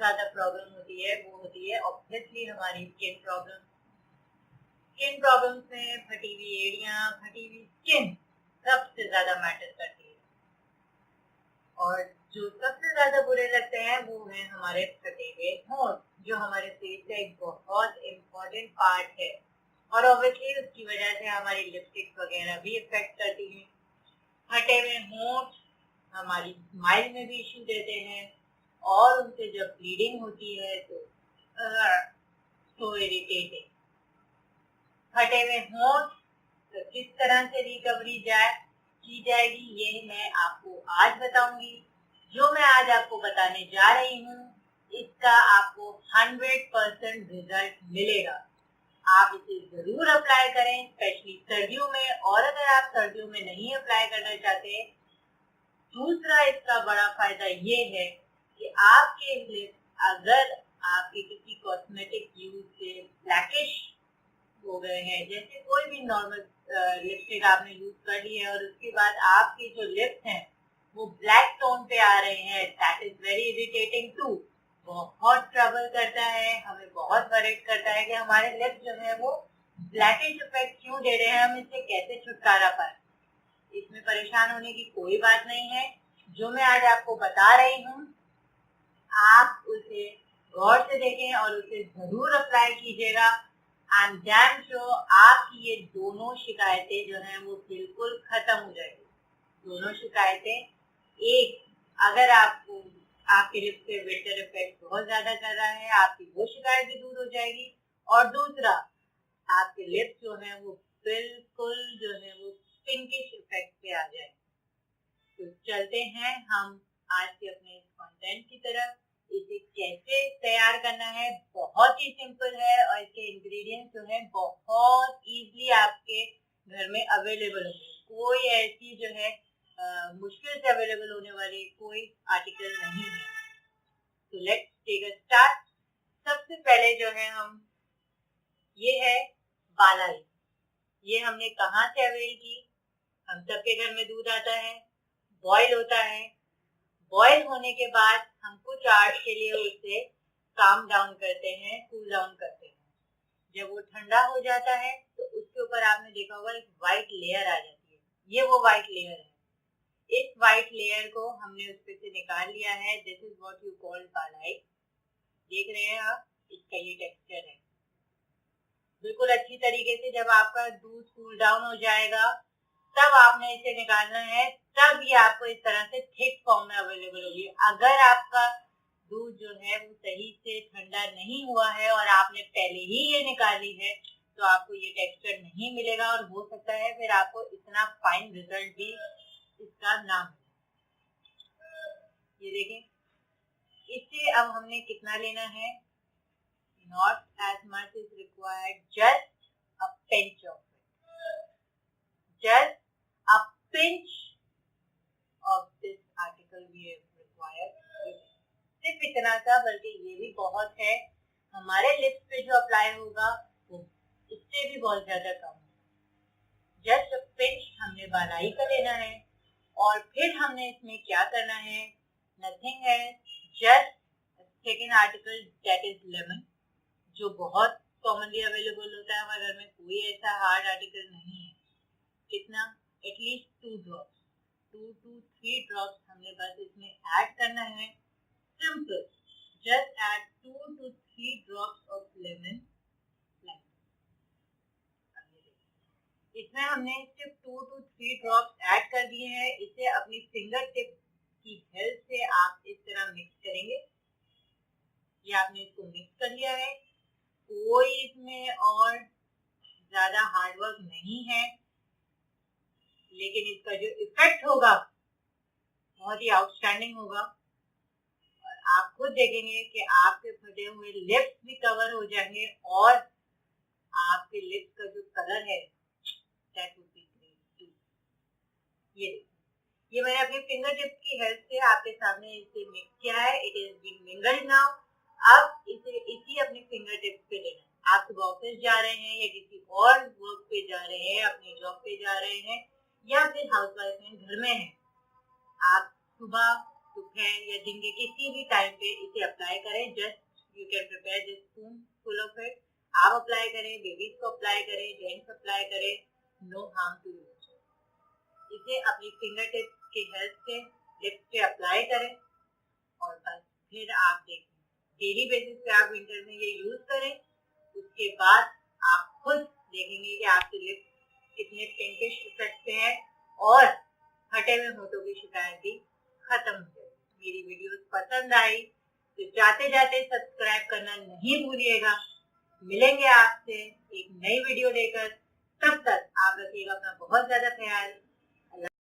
ज्यादा प्रॉब्लम होती है वो होती है ऑब्वियसली हमारी स्किन प्रॉब्लम। स्किन प्रॉब्लम्स में फटी हुई एड़ियां, फटी हुई स्किन सबसे ज्यादा मैटर करती है। और जो सबसे ज्यादा बुरे लगते हैं वो है हमारे फटे हुए होंठ, जो हमारे फेस का एक बहुत इम्पोर्टेंट पार्ट है। और ऑब्वियसली उसकी वजह से हमारी लिपस्टिक वगैरह भी इफेक्ट करती हैं। फटे हुए होंठ हमारी स्माइल में भी इश्यू देते हैं, और उनसे जब ब्लीडिंग होती है तो इरिटेटिंग। फटे हुए होंठ तो किस तरह से रिकवरी की जाएगी ये मैं आपको आज बताऊंगी। जो मैं आज आपको बताने जा रही हूँ इसका आपको 100% रिजल्ट मिलेगा। आप इसे जरूर अप्लाई करें, स्पेशली सर्दियों में। और अगर आप सर्दियों में नहीं अप्लाई करना चाहते, दूसरा इसका बड़ा फायदा ये है कि आपके लिप्स अगर आपके किसी कॉस्मेटिक यूज से ब्लैकिश हो गए हैं, जैसे कोई भी नॉर्मल लिपस्टिक आपने यूज कर ली है और उसके बाद आपके जो लिप्स हैं वो ब्लैक टोन पे आ रहे हैं, that is very irritating too. बहुत ट्रबल करता है, हमें बहुत वरीड करता है कि हमारे लिप्स जो है वो ब्लैकिश इफेक्ट क्यों दे रहे हैं, हम इससे कैसे छुटकारा पाए। इसमें परेशान होने की कोई बात नहीं है। जो मैं आज आपको बता रही हूँ आप उसे गौर से देखें और उसे जरूर अप्लाई कीजिएगा। आई एम डैम श्योर आपकी ये दोनों शिकायतें जो हैं वो बिल्कुल खत्म हो जाएगी। दोनों शिकायतें, एक, अगर आपको आपके लिप्स पे विंटर इफेक्ट बहुत ज्यादा कर रहा है, आपकी वो शिकायत भी दूर हो जाएगी। और दूसरा, आपके लिप्स जो है वो बिल्कुल जो है वो पिंकिश इफेक्ट पे आ जाएंगे। तो चलते हैं हम आज के अपने कंटेंट की तरफ। इसे कैसे तैयार करना है बहुत ही सिंपल है, और इसके इंग्रेडिएंट्स जो है बहुत इजीली आपके घर में अवेलेबल होंगे। कोई ऐसी जो है मुश्किल से अवेलेबल होने वाली कोई आर्टिकल नहीं है। तो लेट्स टेक अ स्टार्ट। सबसे पहले जो है ये है बालाई। ये हमने कहाँ से अवेल की? हम सबके घर में दूध आता है, बॉयल होता है। बॉयल होने के बाद हम कुछ आवर्स के लिए उसे काम डाउन करते हैं, कूल डाउन करते हैं। जब वो ठंडा हो जाता है तो उसके ऊपर आपने देखा होगा एक व्हाइट लेयर आ जाती है। ये वो व्हाइट लेयर है। इस व्हाइट लेयर को हमने उसपे से निकाल लिया है। This is what you call बालाई। देख रहे हैं आप, इसका ये टेक्सचर है। बिल्कुल अच्छी तरीके से जब आपका दूध कूल डाउन हो जाएगा तब आपने इसे निकालना है, तब ये आपको इस तरह से थिक फॉर्म में अवेलेबल होगी। अगर आपका दूध जो है वो सही से ठंडा नहीं हुआ है और आपने पहले ही ये निकाली है तो आपको ये टेक्सचर नहीं मिलेगा, और हो सकता है फिर आपको इतना फाइन रिजल्ट भी इसका ना मिले। ये देखें, इससे अब हमने कितना लेना है? Not as much is required, just a pinch of it, just a pinch of this article we have required। सिर्फ इतना सा, बल्कि ये भी बहुत है। हमारे लिप्स पे जो अप्लाई होगा वो इससे भी बहुत ज्यादा कम है। जस्ट a pinch हमने बालाई का लेना है। और फिर हमने इसमें क्या करना है? नथिंग है, just second article, that is lemon, जो बहुत कॉमनली अवेलेबल होता है हमारे घर में। कोई ऐसा हार्ड आर्टिकल नहीं है। कितना? एटलीस्ट 2 ड्रॉप्स, 2 to 3 ड्रॉप्स हमने बस इसमें ऐड करना है। Simple, just add 2 to 3 drops of lemon. इसमें हमने सिर्फ 2 to 3 ड्रॉप्स ऐड कर दिए हैं। इसे अपनी फिंगर टिप की हेल्प से आप इस तरह मिक्स करेंगे। ये आपने इसको मिक्स कर लिया है। कोई इसमें और ज्यादा हार्ड वर्क नहीं है, लेकिन इसका जो इफेक्ट होगा बहुत ही आउटस्टैंडिंग होगा। और आप खुद देखेंगे कि आपके फटे हुए लिप्स भी कवर हो जाएंगे, और आपके लिप्स का जो कलर है that would be great too. ये मैंने अपनी फिंगर टिप की हेल्प से आपके सामने इसे मिक्स किया है। It is being mingled now. अब इसी अपनी फिंगर टिप पे लेना है। आप सुबह ऑफिस जा रहे हैं या किसी और वर्क पे जा रहे हैं, अपनी जॉब पे जा रहे हैं, या फिर हाउस वाइफ हैं, घर में हैं, आप सुबह तो नाजुक हैं या जिनके किसी भी टाइम पे इसे अप्लाई करें। Just you can prepare this spoon full of it. आप अप्लाई करें, बेबीज को अप्लाई करें, जेंट्स अप्लाई करें, नो हार्म टू यू। इसे अपनी फिंगर टिप्स की हेल्प से लिप्स पे अप्लाई करें और बस फिर आप देखें डेली बेसिस पे आप विंटर में ये यूज करें। उसके बाद आप खुद देखेंगे कि आपके लिप्स कितने पिंकिश इफेक्ट पे हैं और हटे हुए होठों की शिकायत भी खत्म हो जाएगी। मेरी वीडियोस पसंद आई तो जाते जाते सब्सक्राइब करना नहीं भूलिएगा। मिलेंगे आपसे एक नई वीडियो लेकर, तब तक आप रखिएगा अपना बहुत ज्यादा ख्याल।